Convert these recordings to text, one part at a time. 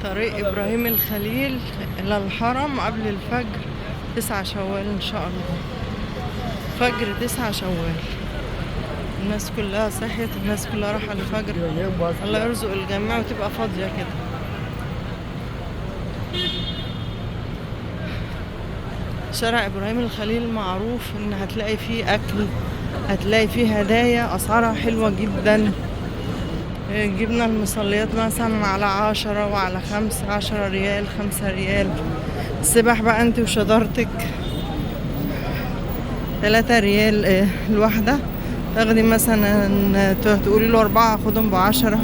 طريق إبراهيم الخليل إلى الحرم قبل الفجر 9 شوال إن شاء الله. فجر 9 شوال، الناس كلها صحيت، الناس كلها رايحة الفجر. الله يرزق الجميع وتبقى فاضية كده. شارع إبراهيم الخليل معروف إن هتلاقي فيه أكل، هتلاقي فيه هدايا، أسعارها حلوة جدا. جبنا المصليات مثلا على 10 وعلى 5، 10 ريال، 5 ريال. السبح بقى انت وشطارتك، 3 ريال الواحدة. تاخدي مثلا تقولي له 4 خدهم ب10.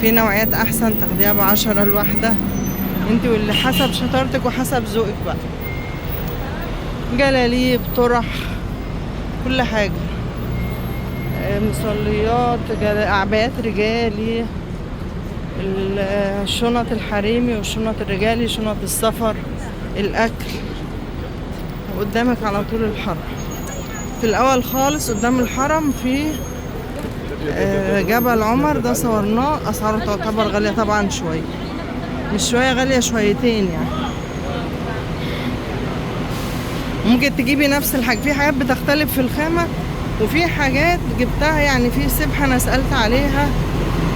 في نوعيات أحسن تاخديها ب10 الواحدة، انت واللي حسب شطارتك وحسب ذوقك بقى. جلاليب، طرح، كل حاجة، مصليات، أعباءات رجالي، الشنط الحريمي والشنط الرجالي، شنط السفر، الأكل. قدامك على طول الحرم. في الأول خالص قدام الحرم في جبل عمر، ده صورناه. أسعاره تعتبر غالية طبعا شوية، مش شوية، غالية شويتين يعني. ممكن تجيبي نفس الحاجة، في حاجات بتختلف في الخامة، وفي حاجات جبتها يعني. في سبحة أنا سألت عليها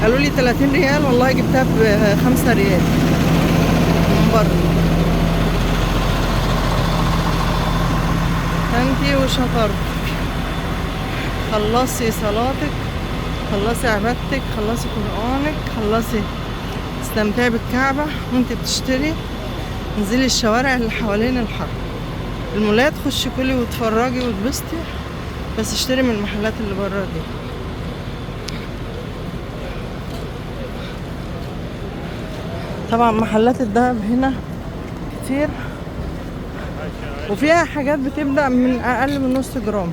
قالوا لي 30 ريال، والله جبتها ب5 ريال من بره. انتي وشطارتك، خلصي صلاتك، خلصي عبادتك، خلصي قرآنك، خلصي استمتعي بالكعبة وانتي بتشتري. انزلي الشوارع اللي حوالين الحرم، المولات، خشي كلي واتفرجي واتبسطي، بس اشتري من المحلات اللي بره دي. طبعا محلات الدهب هنا كتير، وفيها حاجات بتبدأ من أقل من نص جرام.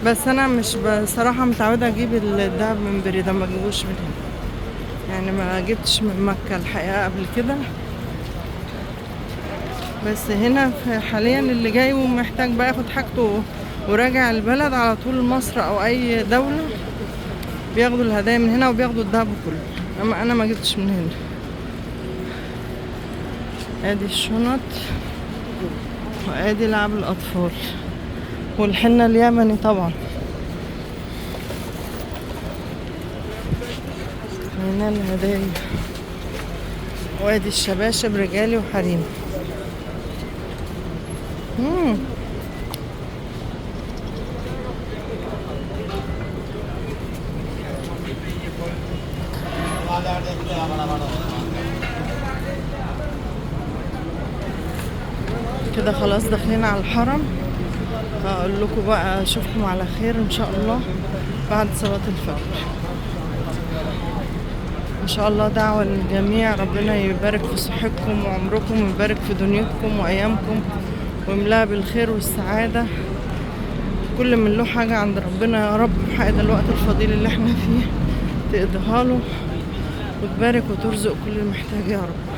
بس أنا مش بصراحة متعودة أجيب الدهب من بريدة، ما أجيبوش من هنا يعني. ما جبتش من مكة الحقيقة قبل كده، بس هنا حاليا اللي جاي ومحتاج بقى ياخد حاجته وراجع البلد على طول مصر أو أي دولة، بياخدوا الهدايا من هنا وبياخدوا الدهب كله. أما أنا ما جبتش من هنا. ادي الشنط، وادي لعب الاطفال، والحنة اليمني طبعا. هنا الهدايا، وادي الشباشب رجالي وحريم. كده خلاص داخلين على الحرم. هقول لكم بقى اشوفكم على خير ان شاء الله بعد صلاة الفجر ان شاء الله. دعوة للجميع، ربنا يبارك في صحتكم وعمركم، ويبارك في دنيتكم وايامكم، ويملاها بالخير والسعادة. كل من له حاجة عند ربنا يا رب في حق الوقت الفضيل اللي احنا فيه تقضيها له، وتبارك وترزق كل المحتاج يا رب.